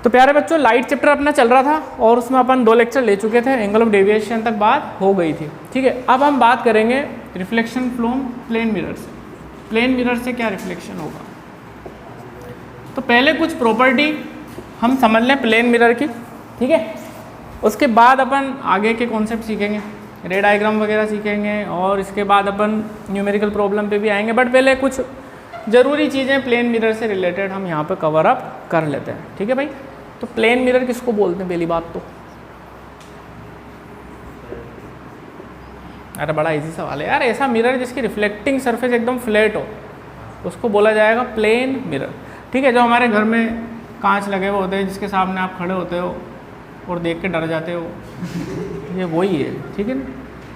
तो प्यारे बच्चों लाइट चैप्टर अपना चल रहा था और उसमें अपन 2 लेक्चर ले चुके थे, एंगल ऑफ डेविएशन तक बात हो गई थी। ठीक है, अब हम बात करेंगे रिफ्लेक्शन फ्रॉम प्लेन मिरर से। प्लेन मिरर से क्या रिफ्लेक्शन होगा। तो पहले कुछ प्रॉपर्टी हम समझ लें प्लेन मिरर की, ठीक है। उसके बाद अपन आगे के कॉन्सेप्ट सीखेंगे, रे डायग्राम वगैरह सीखेंगे और इसके बाद अपन न्यूमेरिकल प्रॉब्लम पे भी आएंगे। बट पहले कुछ ज़रूरी चीज़ें प्लेन मिरर से रिलेटेड हम यहाँ पे कवर अप कर लेते हैं, ठीक है भाई। तो प्लेन मिरर किसको बोलते हैं पहली बात तो, अरे बड़ा इजी सवाल है यार। ऐसा मिरर जिसकी रिफ्लेक्टिंग सरफेस एकदम फ्लैट हो उसको बोला जाएगा प्लेन मिरर, ठीक है। जो हमारे घर में कांच लगे हुए होते हैं जिसके सामने आप खड़े होते हो और देख के डर जाते हो ये वही है, ठीक है ना।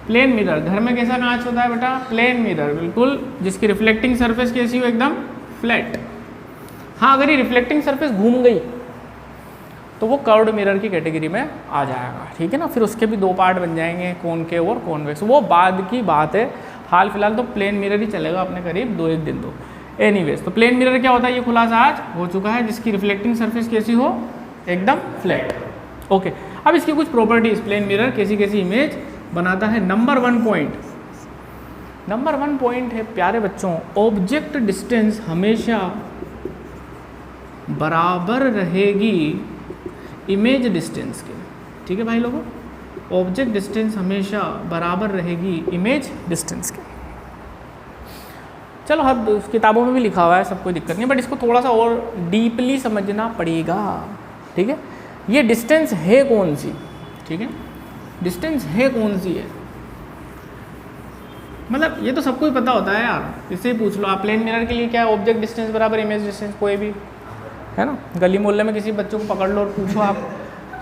प्लेन मिरर, घर में कैसा कांच होता है बेटा, प्लेन मिरर, बिल्कुल जिसकी रिफ्लेक्टिंग सरफेस कैसी हो, एकदम फ्लैट। हाँ, अगर ये रिफ्लेक्टिंग सरफेस घूम गई तो वो कर्व्ड मिरर की कैटेगरी में आ जाएगा, ठीक है ना। फिर उसके भी 2 पार्ट बन जाएंगे, कॉनकेव और कॉन्वेक्स, वो बाद की बात है। हाल फिलहाल तो प्लेन मिरर ही चलेगा अपने करीब 2-1 दिन तो। एनीवेज, तो प्लेन मिरर क्या होता है ये खुलासा आज हो चुका है, जिसकी रिफ्लेक्टिंग सरफेस कैसी हो, एकदम फ्लैट। ओके, अब इसकी कुछ प्रॉपर्टीज, प्लेन मिरर कैसी कैसी इमेज बनाता है। नंबर 1 पॉइंट है प्यारे बच्चों, ऑब्जेक्ट डिस्टेंस हमेशा बराबर रहेगी इमेज डिस्टेंस के, ठीक है भाई लोगों। ऑब्जेक्ट डिस्टेंस हमेशा बराबर रहेगी इमेज डिस्टेंस के। चलो हर किताबों में भी लिखा हुआ है, सब कोई दिक्कत नहीं, बट इसको थोड़ा सा और डीपली समझना पड़ेगा, ठीक है। ये डिस्टेंस है कौन सी, ठीक है, डिस्टेंस है कौन सी है, मतलब ये तो सबको ही पता होता है यार, इससे ही पूछ लो आप। प्लेन मिरर के लिए क्या है, ऑब्जेक्ट डिस्टेंस बराबर इमेज डिस्टेंस, कोई भी है ना, गली मोहल्ले में किसी बच्चों को पकड़ लो और पूछो आप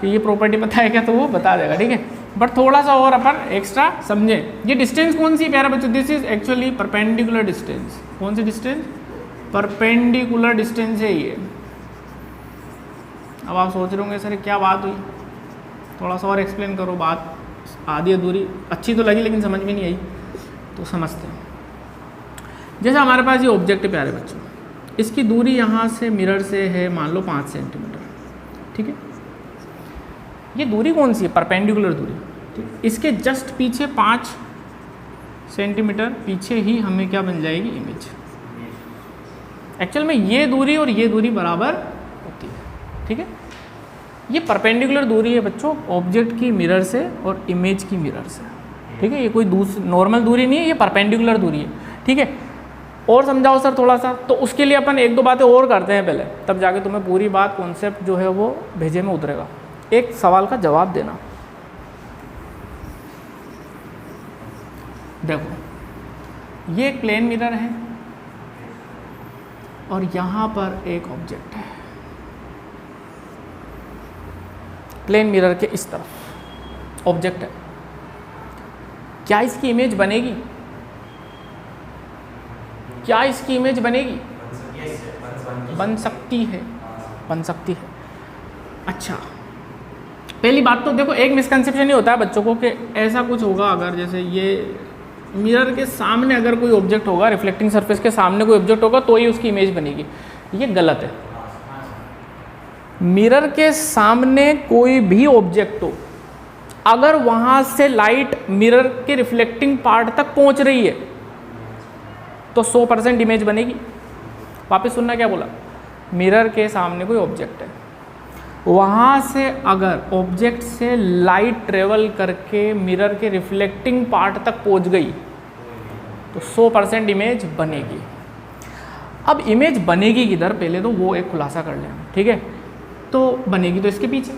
कि ये प्रॉपर्टी पता है क्या, तो वो बता देगा, ठीक है। बट थोड़ा सा और अपन एक्स्ट्रा समझें, ये डिस्टेंस कौन सी प्यारा बच्चों, this is actually perpendicular distance. कौन सी डिस्टेंस, परपेंडिकुलर डिस्टेंस है ये। अब आप सोच रहे होंगे सर क्या बात हुई, थोड़ा सा और एक्सप्लेन करो, बात आधी अधूरी अच्छी तो लगी लेकिन समझ में नहीं आई, तो समझते हैं। जैसे हमारे पास ये ऑब्जेक्ट है प्यारे बच्चों, इसकी दूरी यहाँ से मिरर से है मान लो 5 सेंटीमीटर, ठीक है। ये दूरी कौन सी है, परपेंडिकुलर दूरी, ठीक। इसके जस्ट पीछे 5 सेंटीमीटर पीछे ही हमें क्या बन जाएगी, इमेज। एक्चुअल में ये दूरी और ये दूरी बराबर होती है, ठीक है। ये परपेंडिकुलर दूरी है बच्चों ऑब्जेक्ट की मिरर से और इमेज की मिरर से, ठीक है। ये कोई नॉर्मल दूरी नहीं है, ये परपेंडिकुलर दूरी है, ठीक है। और समझाओ सर थोड़ा सा, तो उसके लिए अपन 1-2 बातें और करते हैं पहले, तब जाके तुम्हें पूरी बात कॉन्सेप्ट जो है वो भेजे में उतरेगा। एक सवाल का जवाब देना, देखो ये एक प्लेन मिरर है और यहाँ पर एक ऑब्जेक्ट है, प्लेन मिरर के इस तरफ ऑब्जेक्ट है। क्या इसकी इमेज बनेगी, क्या इसकी इमेज बनेगी, बन सकती है, बन सकती है। अच्छा, पहली बात तो देखो एक मिसकंसेप्शन ही होता है बच्चों को कि ऐसा कुछ होगा, अगर जैसे ये मिरर के सामने अगर कोई ऑब्जेक्ट होगा, रिफ्लेक्टिंग सरफेस के सामने कोई ऑब्जेक्ट होगा तो ही उसकी इमेज बनेगी, ये गलत है। मिरर के सामने कोई भी ऑब्जेक्ट हो, अगर वहाँ से लाइट मिरर के रिफ्लेक्टिंग पार्ट तक पहुँच रही है तो 100% इमेज बनेगी। वापस सुनना क्या बोला, मिरर के सामने कोई ऑब्जेक्ट है, वहाँ से अगर ऑब्जेक्ट से लाइट ट्रेवल करके मिरर के रिफ्लेक्टिंग पार्ट तक पहुँच गई तो 100% इमेज बनेगी। अब इमेज बनेगी किधर, पहले तो वो एक खुलासा कर लें, ठीक है। तो बनेगी तो इसके पीछे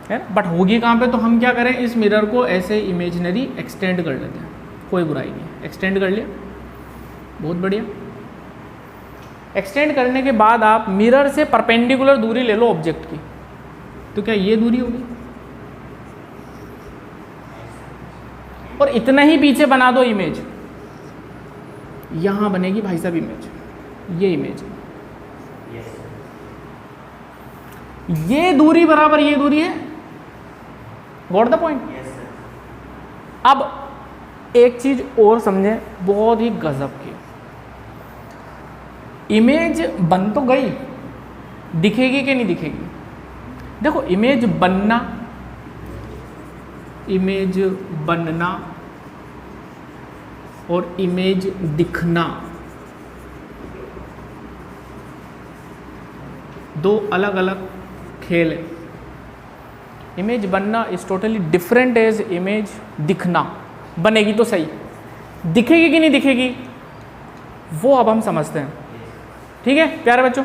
है ना, बट होगी कहाँ पे, तो हम क्या करें, इस मिरर को ऐसे इमेजिनरी एक्सटेंड कर लेते हैं, कोई बुराई नहीं है। एक्सटेंड कर लिया, बहुत बढ़िया। एक्सटेंड करने के बाद आप मिरर से परपेंडिकुलर दूरी ले लो ऑब्जेक्ट की, तो क्या ये दूरी होगी, और इतना ही पीछे बना दो इमेज, यहां बनेगी भाई साहब इमेज, ये इमेज है। ये दूरी बराबर ये दूरी है, गॉट द पॉइंट। अब एक चीज और समझें, बहुत ही गजब की, इमेज बन तो गई, दिखेगी कि नहीं दिखेगी, देखो इमेज बनना और इमेज दिखना दो अलग अलग खेल है। इमेज बनना is totally different as image दिखना। बनेगी तो सही, दिखेगी कि नहीं दिखेगी वो अब हम समझते हैं। ठीक है प्यारे बच्चों,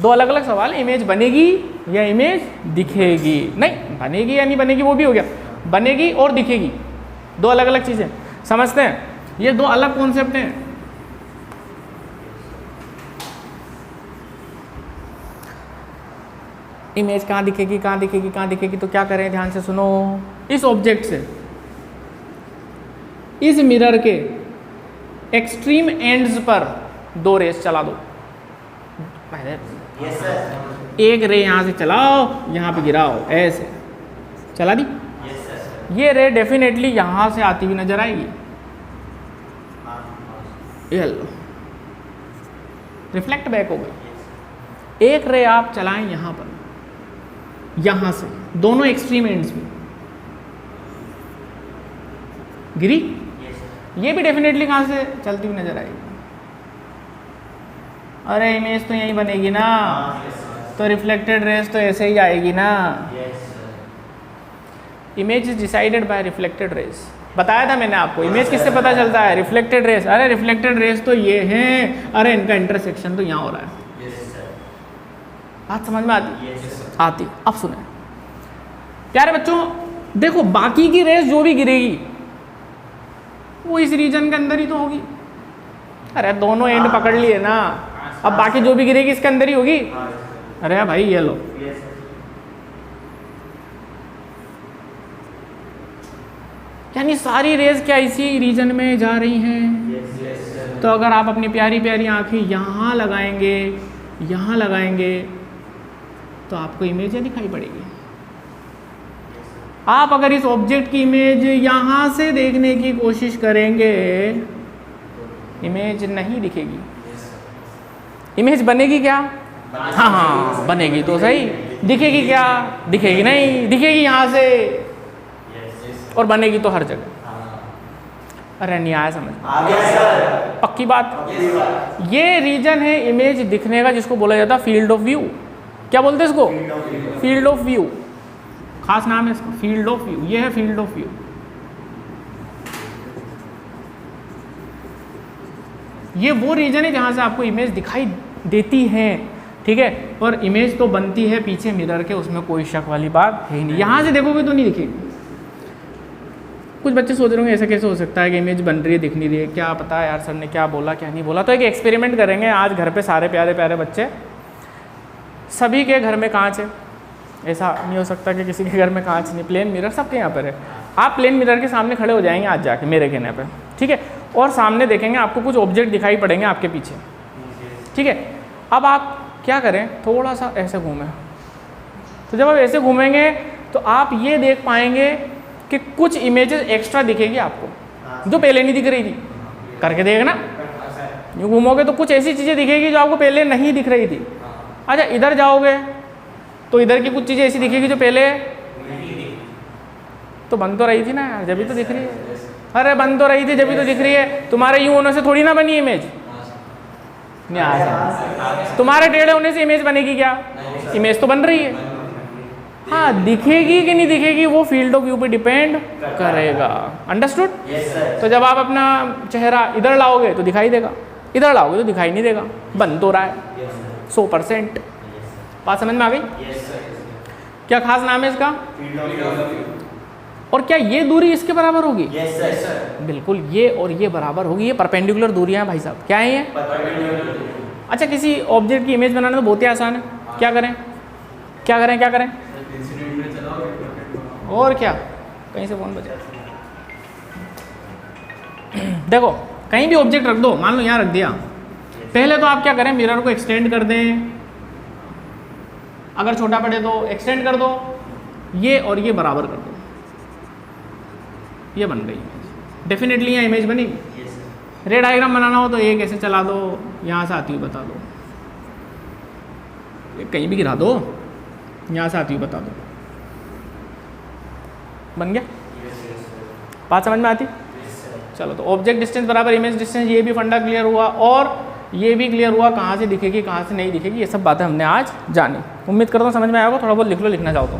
दो अलग अलग सवाल, इमेज बनेगी या इमेज दिखेगी। नहीं, बनेगी या नहीं बनेगी वो भी हो गया, बनेगी और दिखेगी दो अलग अलग चीज़ें, समझते हैं। ये दो अलग कॉन्सेप्ट हैं। इमेज कहाँ दिखेगी कहाँ दिखेगी कहाँ दिखेगी, तो क्या करें, ध्यान से सुनो। इस ऑब्जेक्ट से इस मिरर के एक्सट्रीम एंड्स पर दो रेस चला दो। पहले एक रे यहाँ से चलाओ, यहाँ पे गिराओ, ऐसे चला दी। ये रे डेफिनेटली यहाँ से आती हुई नजर आएगी। ये लो, रिफ्लेक्ट बैक हो गई। एक रे आप चलाएं यहाँ पर, यहाँ से दोनों एक्सट्रीम एंड्स में गिरी। ये भी डेफिनेटली कहाँ से चलती हुई नजर आएगी। अरे इमेज तो यहीं बनेगी ना, तो रिफ्लेक्टेड रेस तो ऐसे ही आएगी ना। Image is decided by reflected rays. बताया था मैंने आपको, इमेज किससे पता चलता है, रिफ्लेक्टेड रेस। अरे रिफ्लेक्टेड रेस तो ये हैं, अरे इनका इंटरसेक्शन तो यहाँ हो रहा है। बात समझ में आती? आती। अब सुने प्यारे बच्चों, देखो बाकी की रेस जो भी गिरेगी वो इस रीजन के अंदर ही तो होगी। अरे दोनों एंड पकड़ लिए ना, अब बाकी जो भी गिरेगी इसके अंदर ही होगी। अरे भाई ये लो, यानी सारी रेस क्या इसी रीजन में जा रही हैं। तो अगर आप अपनी प्यारी प्यारी आंखें यहाँ लगाएंगे, यहाँ लगाएंगे, तो आपको इमेज दिखाई पड़ेगी। आप अगर इस ऑब्जेक्ट की इमेज यहाँ से देखने की कोशिश करेंगे, इमेज नहीं दिखेगी। इमेज बनेगी क्या? हाँ बनेगी तो सही। दिखेगी क्या? दिखेगी नहीं। दिखेगी यहाँ से और बनेगी तो हर जगह। अरे नहीं आया समझ? पक्की बात। ये रीजन है इमेज दिखने का, जिसको बोला जाता है फील्ड ऑफ व्यू। क्या बोलते हैं इसको? Field of view. खास नाम है इसका, फील्ड ऑफ व्यू। ये है फील्ड ऑफ व्यू। ये वो रीजन है जहां से आपको इमेज दिखाई देती है। ठीक है, और इमेज तो बनती है पीछे मिरर के, उसमें कोई शक वाली बात है ही नहीं। यहां से देखोगे तो नहीं दिखेगी। कुछ बच्चे सोच रहे होंगे ऐसा कैसे हो सकता है कि इमेज बन रही है दिख नहीं रही है, क्या पता यार सर ने क्या बोला क्या नहीं बोला। तो एक एक्सपेरिमेंट करेंगे आज घर पे। सारे प्यारे प्यारे बच्चे, सभी के घर में कांच है। ऐसा नहीं हो सकता कि किसी के घर में कांच नहीं, प्लेन मिरर सबके यहाँ पर है। आप प्लेन मिरर के सामने खड़े हो जाएंगे आज जाके मेरे कहने पे, ठीक है, और सामने देखेंगे आपको कुछ ऑब्जेक्ट दिखाई पड़ेंगे आपके पीछे। ठीक है, अब आप क्या करें, थोड़ा सा ऐसे घूमें। तो जब आप ऐसे घूमेंगे तो आप ये देख पाएंगे कि कुछ इमेजेस एक्स्ट्रा दिखेगी आपको जो पहले नहीं दिख रही थी। करके देखना, यूँ घूमोगे तो कुछ ऐसी चीज़ें दिखेगी जो आपको पहले नहीं दिख रही थी। अच्छा इधर जाओगे तो इधर की कुछ चीज़ें ऐसी दिखेगी जो पहले तो बन तो रही थी ना यार, जब भी तो दिख रही है। अरे बन तो रही थी जब भी तो दिख रही है। तुम्हारे यूँ होने से थोड़ी ना बनी इमेज। नहीं आया। तुम्हारे टेढ़े होने से इमेज बनेगी क्या? इमेज तो बन रही है। हाँ, दिखेगी कि नहीं दिखेगी वो फील्ड ऑफ व्यू पे डिपेंड करेगा। अंडरस्टूड? तो जब आप अपना चेहरा इधर लाओगे तो दिखाई देगा, इधर लाओगे तो दिखाई नहीं देगा। बन तो रहा है 100%। बात समझ में आ गई? क्या खास नाम है इसका? और क्या ये दूरी इसके बराबर होगी? बिल्कुल, ये और ये बराबर होगी। ये परपेंडिकुलर दूरियां हैं भाई साहब। क्या है ये? अच्छा, किसी ऑब्जेक्ट की इमेज बनाना तो बहुत ही आसान है। क्या करें क्या करें क्या करें? और क्या, कहीं से फोन बजा। देखो कहीं भी ऑब्जेक्ट रख दो, मान लो यहाँ रख दिया। पहले तो आप क्या करें, मिरर को एक्सटेंड कर दें। अगर छोटा पड़े तो एक्सटेंड कर दो, ये और ये बराबर कर दो। ये बन गई इमेज। डेफिनेटली यहाँ इमेज बनेगी। रे डायग्राम बनाना हो तो एक ऐसे चला दो, यहाँ से आती हुई बता दो, कहीं भी गिरा दो, यहाँ से आती हुई बता दो। बन गया? बात समझ में आती? चलो, तो ऑब्जेक्ट डिस्टेंस बराबर इमेज डिस्टेंस, ये भी फंडा क्लियर हुआ और ये भी क्लियर हुआ कहाँ से दिखेगी कहाँ से नहीं दिखेगी, ये सब बातें हमने आज जानी। उम्मीद करता हूँ समझ में आया होगा। थोड़ा बहुत लिख लो, लिखना चाहो तो।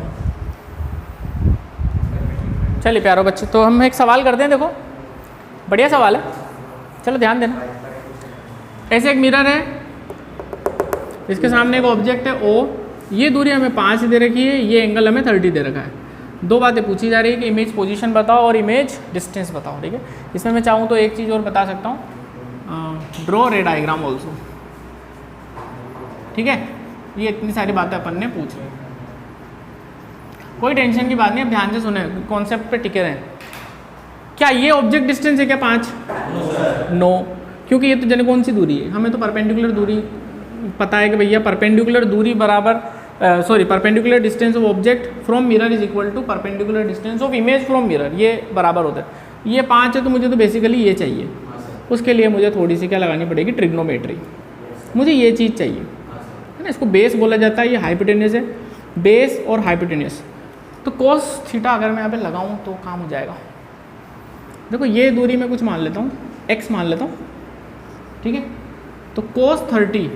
चलिए प्यारो बच्चे, तो हम एक सवाल करते हैं। देखो बढ़िया सवाल है, चलो ध्यान देना। ऐसे एक मिरर है, इसके सामने एक ऑब्जेक्ट है ओ, ये दूरी हमें 5 दे रखी है, ये एंगल हमें 30 दे रखा है। दो बातें पूछी जा रही है कि इमेज पोजीशन बताओ और इमेज डिस्टेंस बताओ। ठीक है, इसमें मैं चाहूँ तो एक चीज़ और बता सकता हूँ, ड्रॉ रे डायग्राम ऑल्सो। ठीक है, ये इतनी सारी बातें अपन ने पूछ ली, कोई टेंशन की बात नहीं। अब ध्यान से सुने, कॉन्सेप्ट पे टिके रहें। क्या ये ऑब्जेक्ट डिस्टेंस है क्या 5? नो, क्योंकि ये तो जाने कौन सी दूरी है, हमें तो परपेंडिकुलर दूरी पता है कि भैया परपेंडिकुलर दूरी बराबर perpendicular distance of object from mirror is equal to perpendicular distance of image from mirror, ये बराबर होता है। ये 5 है तो मुझे तो बेसिकली ये चाहिए, उसके लिए मुझे थोड़ी सी क्या लगानी पड़ेगी, ट्रिग्नोमेट्री। मुझे ये चीज़ चाहिए, है ना। इसको बेस बोला जाता है, ये हाइपोटेन्यूस है, बेस और हाइपोटेन्यूस। तो कोस थीटा अगर मैं यहाँ पे लगाऊँ तो काम हो जाएगा। देखो ये दूरी मैं कुछ मान लेता हूँ, x मान लेता हूँ, ठीक है। तो कोस 30,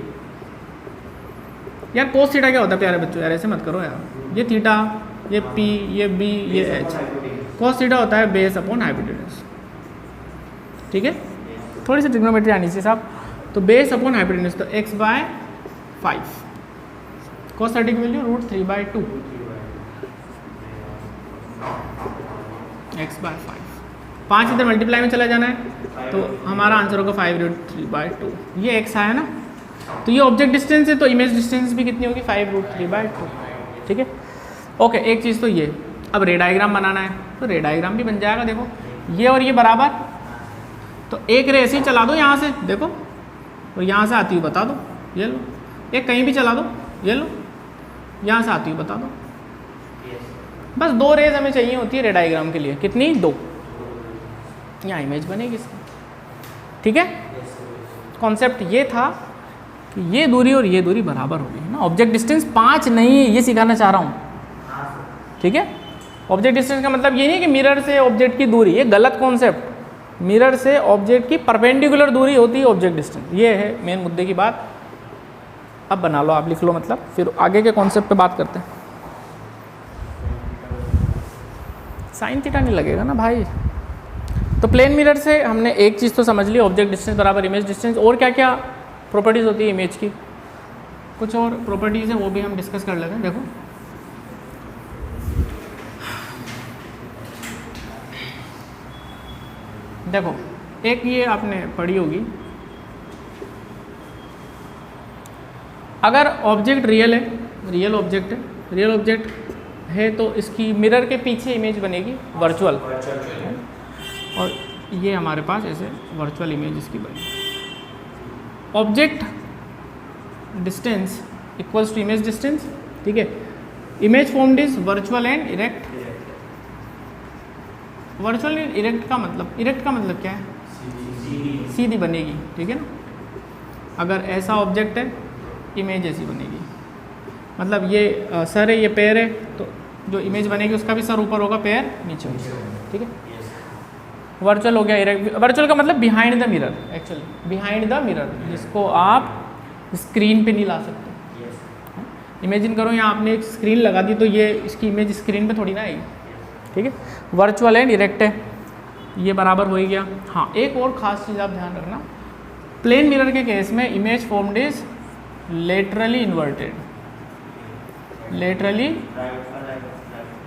यार कोस थीटा क्या होता है प्यारे बच्चों, यार ऐसे मत करो यार। ये थीटा, ये p, ये b, ये h। कोस थीटा होता है बेस अपॉन हाइपोटेन्यूस, ठीक है। थोड़ी सी ट्रिग्नोमेट्री आनी चाहिए साहब। तो बेस अपॉन हाइपोटेन्यूस, तो x/5, कोस 30 की वैल्यू √3/2, x/5। 5 इधर मल्टीप्लाई में चला जाना है, तो हमारा आंसर होगा 5√3/2। ये x आया ना, तो ये ऑब्जेक्ट डिस्टेंस है, तो इमेज डिस्टेंस भी कितनी होगी, 5√3/2। ठीक है, ओके। एक चीज़ तो ये, अब रे डायग्राम बनाना है, तो रे डायग्राम भी बन जाएगा। देखो ये और ये बराबर, तो एक रे ऐसे ही चला दो यहाँ से, देखो, और यहाँ से आती हुई बता दो, ये लो। एक कहीं भी चला दो, ये लो, यहाँ से आती हुई बता दो। बस 2 रेज हमें चाहिए होती है रे डायग्राम के लिए, कितनी, 2। यहाँ इमेज बनेगी इसकी, ठीक है। कॉन्सेप्ट ये था कि ये दूरी और ये दूरी बराबर होगी, है ना। ऑब्जेक्ट डिस्टेंस 5 नहीं है, ये सिखाना चाह रहा हूँ, ठीक है। ऑब्जेक्ट डिस्टेंस का मतलब ये नहीं कि मिरर से ऑब्जेक्ट की दूरी, ये गलत कॉन्सेप्ट। मिरर से ऑब्जेक्ट की परपेंडिकुलर दूरी होती है ऑब्जेक्ट डिस्टेंस, ये है मेन मुद्दे की बात। अब बना लो, आप लिख लो, मतलब फिर आगे के कॉन्सेप्ट पे बात करते हैं। साइन थीटा नहीं लगेगा ना भाई। तो प्लेन मिरर से हमने एक चीज़ तो समझ ली, ऑब्जेक्ट डिस्टेंस बराबर इमेज डिस्टेंस। और क्या क्या प्रॉपर्टीज़ होती है इमेज की, कुछ और प्रॉपर्टीज़ हैं, वो भी हम डिस्कस कर लेते हैं। देखो देखो, एक ये आपने पढ़ी होगी, अगर ऑब्जेक्ट रियल है, रियल ऑब्जेक्ट है, रियल ऑब्जेक्ट है, तो इसकी मिरर के पीछे इमेज बनेगी वर्चुअल, और ये हमारे पास ऐसे वर्चुअल इमेज इसकी बनेगी। Object distance equals to image distance, ठीक है। Image formed is virtual and erect. Virtual and erect का मतलब क्या है, सीधी बनेगी, ठीक है ना। अगर ऐसा ऑब्जेक्ट है, इमेज ऐसी बनेगी, मतलब ये सर है, ये पैर है, तो जो इमेज बनेगी उसका भी सर ऊपर होगा, पैर नीचे होगा, ठीक है। वर्चुअल हो गया, इरेक्ट। वर्चुअल का मतलब behind the mirror, actually behind the mirror, जिसको आप स्क्रीन पे नहीं ला सकते। इमेजिन करो यहाँ आपने एक स्क्रीन लगा दी, तो ये इसकी इमेज स्क्रीन पे थोड़ी ना आएगी, ठीक है। वर्चुअल एंड इरेक्ट है, ये बराबर हो ही गया। हाँ, एक और ख़ास चीज़ आप ध्यान रखना, प्लेन मिरर के केस में image formed is laterally inverted, laterally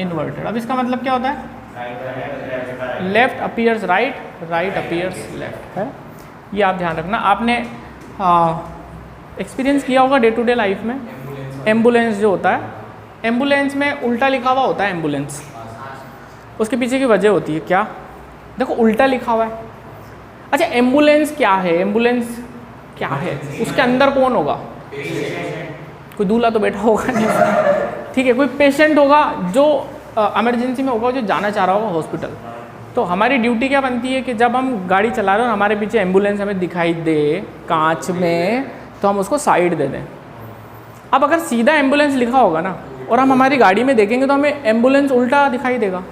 inverted. अब इसका मतलब क्या होता है, left appears right, right appears left, है। ये आप ध्यान रखना। आपने एक्सपीरियंस किया होगा डे टू डे लाइफ में, एम्बुलेंस जो होता है, एम्बुलेंस में उल्टा लिखा हुआ होता है एम्बुलेंस, उसके पीछे की वजह होती है क्या, देखो उल्टा लिखा हुआ है। अच्छा, एम्बुलेंस क्या है, एम्बुलेंस क्या है, उसके अंदर कौन होगा, कोई दूल्हा तो बैठा होगा नहीं, ठीक है, कोई पेशेंट होगा जो इमरजेंसी में होगा, जो जाना चाह रहा होगा हॉस्पिटल। तो हमारी ड्यूटी क्या बनती है कि जब हम गाड़ी चला रहे हो, हमारे पीछे एम्बुलेंस हमें दिखाई दे कांच में, तो हम उसको साइड दे दें। अब अगर सीधा एम्बुलेंस लिखा होगा ना, और हम हमारी गाड़ी में देखेंगे तो हमें एम्बुलेंस उल्टा दिखाई देगा,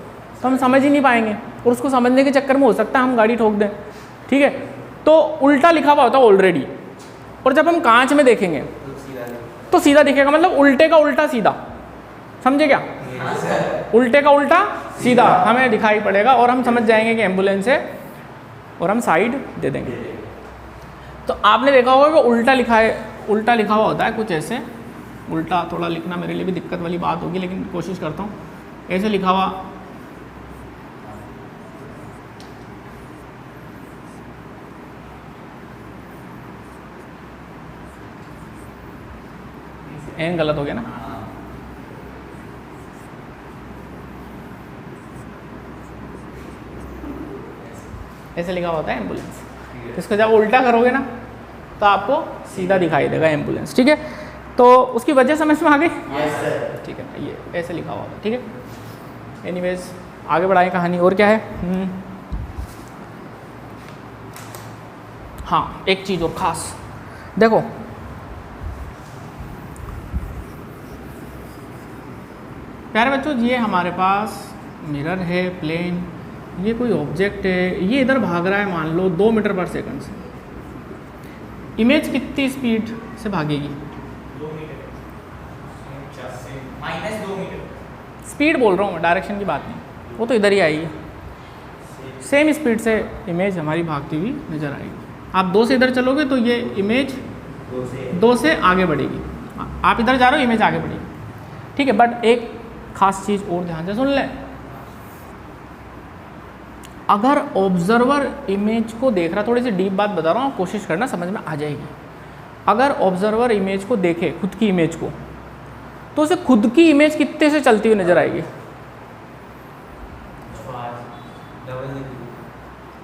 तो हम समझ ही नहीं पाएंगे, और उसको समझने के चक्कर में हो सकता है हम गाड़ी ठोक दें, ठीक है। तो उल्टा लिखा हुआ होता है ऑलरेडी, और जब हम कांच में देखेंगे तो सीधा दिखेगा, मतलब उल्टे का उल्टा सीधा, समझे क्या? उल्टे का उल्टा सीधा हमें दिखाई पड़ेगा और हम समझ जाएंगे कि एम्बुलेंस है, और हम साइड दे देंगे। तो आपने देखा होगा कि उल्टा लिखा है, उल्टा लिखा हुआ होता है कुछ ऐसे, उल्टा थोड़ा लिखना मेरे लिए भी दिक्कत वाली बात होगी, लेकिन कोशिश करता हूँ। ऐसे लिखा हुआ एन गलत हो गया ना, ऐसे लिखा होता है एम्बुलेंस। इसको जब उल्टा करोगे ना तो आपको सीधा दिखाई देगा एम्बुलेंस, ठीक है। तो उसकी वजह समझ में आ गई? Yes sir. ठीक है, ये ऐसे लिखा हुआ होगा, ठीक है। एनीवेज आगे बढ़ाएं कहानी, और क्या है? हाँ, एक चीज़ और खास देखो, प्यारे बच्चों, ये हमारे पास मिरर है, प्लेन, ये कोई ऑब्जेक्ट है, ये इधर भाग रहा है मान लो 2 मीटर पर सेकंड से। इमेज कितनी स्पीड से भागेगी? 2 मीटर, -2 मीटर। स्पीड बोल रहा हूँ मैं, डायरेक्शन की बात नहीं, वो तो इधर ही आएगी। सेम स्पीड से इमेज हमारी भागती हुई नज़र आएगी। आप 2 से इधर चलोगे तो ये इमेज 2 से आगे बढ़ेगी, आप इधर जा रहे हो, इमेज आगे बढ़ेगी, ठीक है। बट एक खास चीज़ और ध्यान से सुन लें, अगर ऑब्जर्वर इमेज को देख रहा, थोड़ी सी डीप बात बता रहा हूँ, कोशिश करना समझ में आ जाएगी। अगर ऑब्जर्वर इमेज को देखे, खुद की इमेज को, तो उसे खुद की इमेज कितने से चलती हुई नजर आएगी?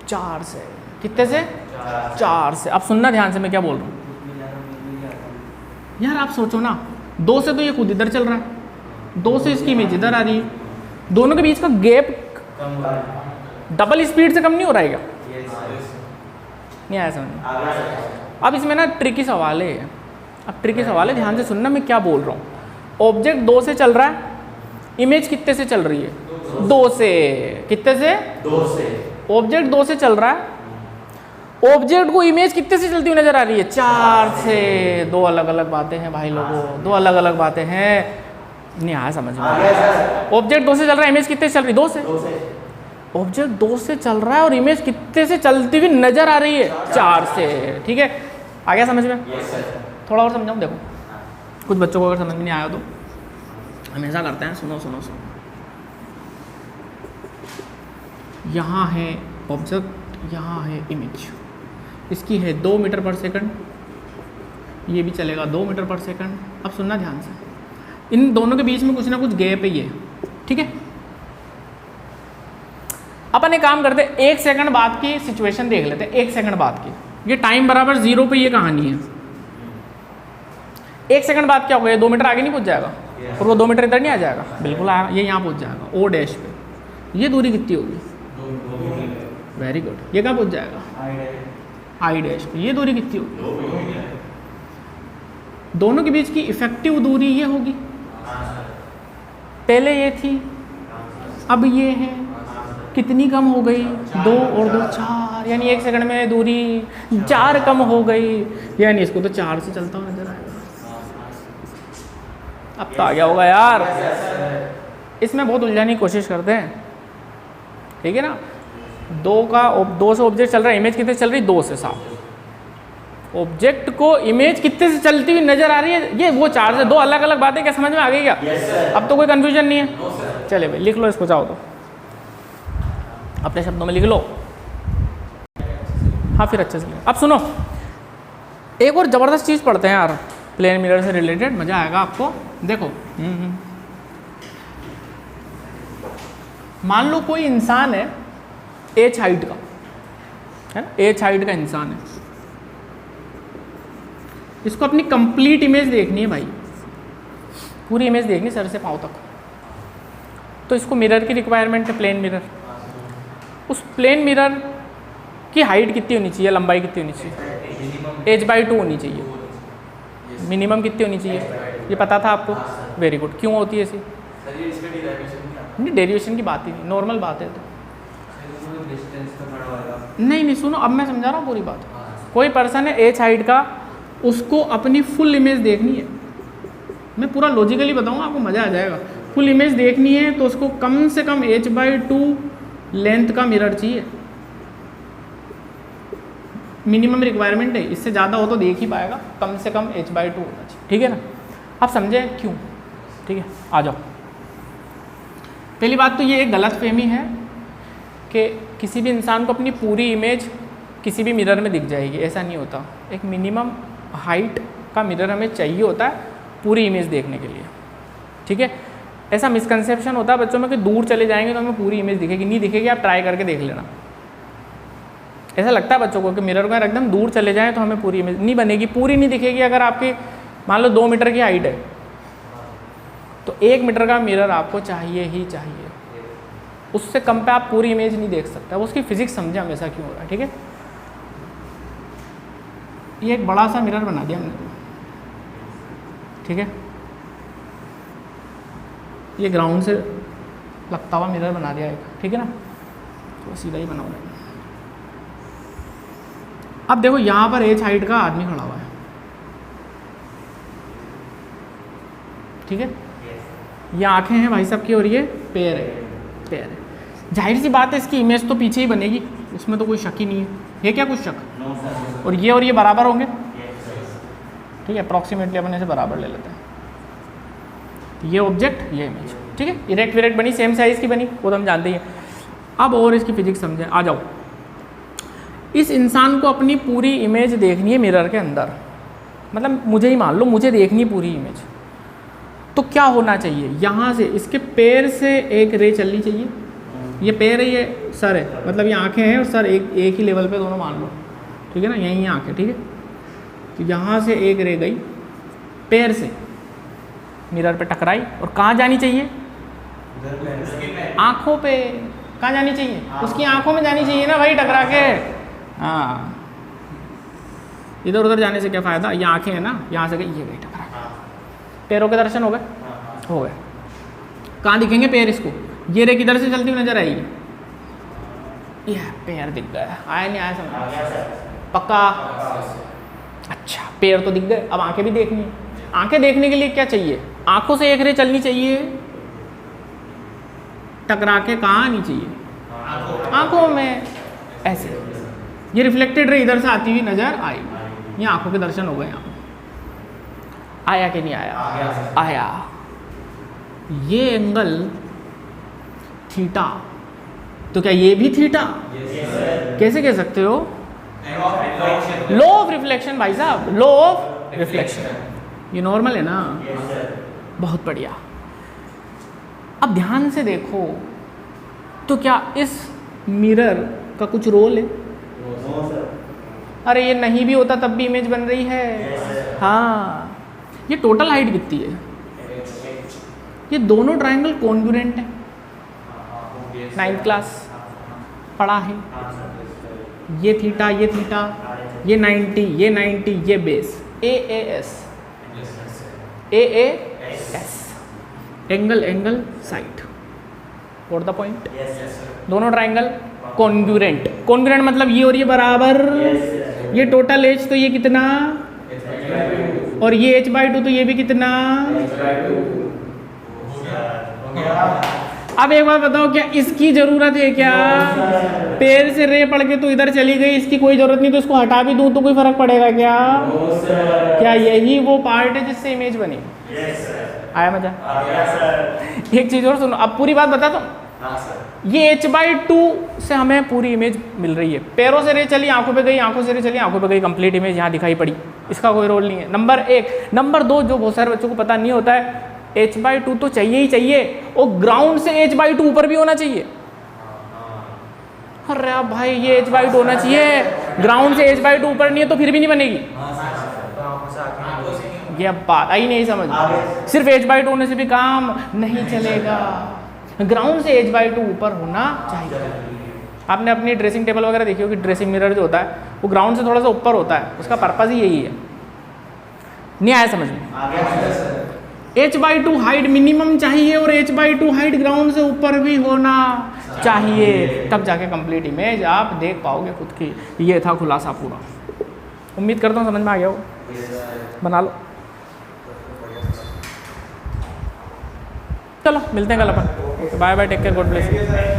4 से। कितने से? 4 से। अब सुनना ध्यान से, मैं क्या बोल रहा हूँ यार, आप सोचो ना, 2 से तो ये खुद इधर चल रहा है, 2 से इसकी इमेज इधर आ रही है, दोनों के बीच का गैप डबल स्पीड से कम नहीं हो रहा है क्या? नहीं आया समझ? अब इसमें ना ट्रिकी सवाल है, अब ट्रिकी सवाल है, ध्यान से सुनना मैं क्या बोल रहा हूँ। ऑब्जेक्ट 2 से चल रहा है, इमेज कितने से चल रही है? 2 से। कितने से? 2 से। ऑब्जेक्ट 2 से चल रहा है, ऑब्जेक्ट को इमेज कितने से चलती हुई नजर आ रही है? 4 से। 2 अलग अलग बातें हैं भाई लोगों, 2 अलग अलग बातें हैं, नहीं आया समझ में? ऑब्जेक्ट 2 से चल रहा है, इमेज कितने से चल रही है? 2 से। ऑब्जेक्ट 2 से चल रहा है और इमेज कितने से चलती हुई नजर आ रही है? 4 से, ठीक है। आ गया समझ में? थोड़ा और समझाऊँ? देखो, कुछ बच्चों को अगर समझ में नहीं आया तो हमेशा करते हैं, सुनो सुनो सुनो। यहाँ है ऑब्जेक्ट, यहाँ है इमेज, इसकी है 2 मीटर पर सेकंड, ये भी चलेगा 2 मीटर पर सेकंड। अब सुनना ध्यान से, इन दोनों के बीच में कुछ ना कुछ गैप है ये, ठीक है। अपन एक काम करते हैं, 1 सेकंड बाद की सिचुएशन देख लेते हैं, 1 सेकंड बाद की, ये टाइम बराबर 0 पे ये कहानी है। 1 सेकंड बाद क्या होगा? ये 2 मीटर आगे नहीं पहुंच जाएगा, और वो 2 मीटर इधर नहीं आ जाएगा, बिल्कुल आएगा, ये यहाँ पहुंच जाएगा O डैश पे। ये दूरी कितनी होगी? 2 मीटर। Very good. ये कहाँ पहुंच जाएगा? I डैश पे। ये दूरी कितनी होगी? दोनों के बीच की इफेक्टिव दूरी ये होगी, पहले ये थी, अब ये है, कितनी कम हो गई? 2 और 2 4, यानी 1 सेकंड में दूरी 4 कम हो गई, यानी इसको तो 4 से चलता हुआ नजर आएगा। अब तो आ गया होगा यार, इसमें बहुत उलझाने की कोशिश करते हैं, ठीक है ना। 2 से ऑब्जेक्ट चल रहा है, इमेज कितने चल रही? 2 से। 7 ऑब्जेक्ट को इमेज कितने से चलती हुई नजर आ रही है? ये वो 4 से। 2 अलग अलग बातें, क्या समझ में आ गई क्या? अब तो कोई कंफ्यूजन नहीं है। चले भाई लिख लो इसको, चाहो तो अपने शब्दों में लिख लो। हाँ फिर अच्छे से। अब सुनो, एक और ज़बरदस्त चीज़ पढ़ते हैं यार, प्लेन मिरर से रिलेटेड, मज़ा आएगा आपको। देखो, मान लो कोई इंसान है h हाइट का, है ना, h हाइट का इंसान है, इसको अपनी कंप्लीट इमेज देखनी है भाई, पूरी इमेज देखनी सर से पाँव तक। तो इसको मिरर की रिक्वायरमेंट है, प्लेन मिरर। उस प्लेन मिरर की हाइट कितनी होनी चाहिए, लंबाई कितनी होनी चाहिए? h/2 होनी चाहिए। मिनिमम कितनी होनी चाहिए? ये पता था आपको? Very good. क्यों होती है ऐसी? सर ये इसका डेरिवेशन क्या? नहीं, डेरिवेशन की बात ही नहीं, नॉर्मल बात है। तो डिस्टेंस पे खड़ा होगा। नहीं, सुनो, अब मैं समझा रहा हूँ पूरी बात। कोई पर्सन है एच हाइट का, उसको अपनी फुल इमेज देखनी है। मैं पूरा लॉजिकली बताऊँगा, आपको मज़ा आ जाएगा। फुल इमेज देखनी है तो उसको कम से कम h/2 लेंथ का मिरर चाहिए, मिनिमम रिक्वायरमेंट है। इससे ज़्यादा हो तो देख ही पाएगा, कम से कम h/2 होना चाहिए। ठीक है ना? आप समझें क्यों? ठीक है, आ जाओ। पहली बात तो ये एक गलत फहमी है कि किसी भी इंसान को अपनी पूरी इमेज किसी भी मिरर में दिख जाएगी। ऐसा नहीं होता। एक मिनिमम हाइट का मिरर हमें चाहिए होता है पूरी इमेज देखने के लिए। ठीक है? ऐसा मिसकंसेप्शन होता है बच्चों में कि दूर चले जाएंगे तो हमें पूरी इमेज दिखेगी। नहीं दिखेगी, आप ट्राई करके देख लेना। ऐसा लगता है बच्चों को कि मिरर को एकदम दूर चले जाएं तो हमें पूरी इमेज नहीं बनेगी, पूरी नहीं दिखेगी। अगर आपकी मान लो 2 मीटर की हाइट है तो 1 मीटर का मिरर आपको चाहिए ही चाहिए। उससे कम पे आप पूरी इमेज नहीं देख सकते। वो उसकी फिजिक्स समझे हमेशा क्यों हो रहा है। ठीक है? ये एक बड़ा सा मिरर बना दिया हमने। ठीक है? ये ग्राउंड से लगता हुआ मिरर बना दिया एक। ठीक है ना? तो सीधा ही बना हुआ है। अब देखो यहाँ पर एच हाइट का आदमी खड़ा हुआ है। ठीक है? ये आंखें हैं भाई साहब की और ये पैर है, पैर है। जाहिर सी बात है इसकी इमेज तो पीछे ही बनेगी, उसमें तो कोई शक ही नहीं है। है क्या कुछ शक? और ये बराबर होंगे। ठीक है? अप्रॉक्सीमेटली अपन इसे बराबर ले लेते हैं। ये ऑब्जेक्ट, ये इमेज। ठीक है? इरेक्ट विरेक्ट बनी, सेम साइज की बनी, वो तो हम जानते ही हैं। अब और इसकी फिजिक्स समझें। आ जाओ। इस इंसान को अपनी पूरी इमेज देखनी है मिरर के अंदर। मतलब मुझे ही मान लो, मुझे देखनी है पूरी इमेज, तो क्या होना चाहिए? यहाँ से इसके पैर से एक रे चलनी चाहिए। ये पैर है, ये सर है, मतलब ये आंखें हैं और सर एक ही लेवल पे दोनों मान लो। ठीक है ना? यहीं आंखें। ठीक है? तो यहाँ से एक रे गई पैर से, मिरर पे टकराई और कहाँ जानी चाहिए? आँखों पे। कहाँ जानी चाहिए? उसकी आँखों में जानी चाहिए ना भाई, टकरा के। हाँ, इधर उधर जाने से क्या फ़ायदा? ये आँखें हैं ना, यहाँ से गई, ये गई टकरा। पैरों के दर्शन हो गए? हो गए। कहाँ दिखेंगे पैर इसको? ये रे किधर से चलती हुई नजर आएगी? यह पैर दिख गया। आया नहीं आया समझ? पक्का? अच्छा, पैर तो दिख गए। अब आंखें भी देखनी है। आंखें देखने के लिए क्या चाहिए? आंखों से एक रे चलनी चाहिए, टकरा के कहाँ आनी चाहिए? आंखों में। ऐसे ये रिफ्लेक्टेड रे इधर से आती हुई नजर आएगी। ये आंखों के दर्शन हो गए। यहाँ आया कि नहीं आया? आया। ये एंगल थीटा, तो क्या ये भी थीटा? कैसे कह सकते हो? लॉ ऑफ रिफ्लेक्शन भाई साहब, लॉ ऑफ रिफ्लेक्शन। ये नॉर्मल है ना? बहुत बढ़िया। अब ध्यान से देखो, तो क्या इस मिरर का कुछ रोल है? अरे ये नहीं भी होता तब भी इमेज बन रही है। हाँ, ये टोटल हाइट कितनी है? ये दोनों ट्रायंगल कॉन्ग्रुएंट है। 9th क्लास पढ़ा है। ये थीटा, ये थीटा, ये 90, ये 90, ये base, AAS, AAS, angle side. What the point? दोनों ट्रायंगल कॉन्ग्रुएंट। कॉन्ग्रुएंट मतलब ये और ये बराबर। ये टोटल एच तो ये कितना, और ये h/2 तो ये भी कितना। अब एक बात बताओ, क्या इसकी जरूरत है क्या? पैर से रे पड़ के तो इधर चली गई, इसकी कोई जरूरत नहीं, तो इसको हटा भी दूं तो कोई फर्क पड़ेगा क्या? क्या यही वो पार्ट है जिससे इमेज बनी? आया मजा? एक चीज और सुनो, अब पूरी बात बताता हूँ। ये h/2 से हमें पूरी इमेज मिल रही है। पैरों से रे चली, आंखों पे गई, आंखों से रे चली, आंखों पे गई, कंप्लीट इमेज यहाँ दिखाई पड़ी। इसका कोई रोल नहीं है। नंबर 1। नंबर 2, जो बहुत सारे बच्चों को पता नहीं होता है, h/2 तो चाहिए ही चाहिए, और ग्राउंड से h/2 ऊपर भी होना चाहिए। अरे भाई, ये h/2 होना चाहिए, ग्राउंड से h/2 ऊपर नहीं है तो फिर भी नहीं बनेगी। ये अब बात आई नहीं समझ। सिर्फ h/2 होने से भी काम नहीं चलेगा, ग्राउंड से h/2 ऊपर होना चाहिए। आपने अपनी ड्रेसिंग टेबल वगैरह देखी होगी, ड्रेसिंग मिरर जो होता है वो ग्राउंड से थोड़ा सा ऊपर होता है, उसका पर्पज़ ही यही है। नहीं आया समझ में? h/2 हाइट मिनिमम चाहिए और h/2 हाइट ग्राउंड से ऊपर भी होना चाहिए, तब जाके कंप्लीट इमेज आप देख पाओगे खुद की। ये था खुलासा पूरा। उम्मीद करता हूँ समझ में आ गया हो, बना लो। चलो मिलते हैं कल अपन। Bye bye, take care, God bless you.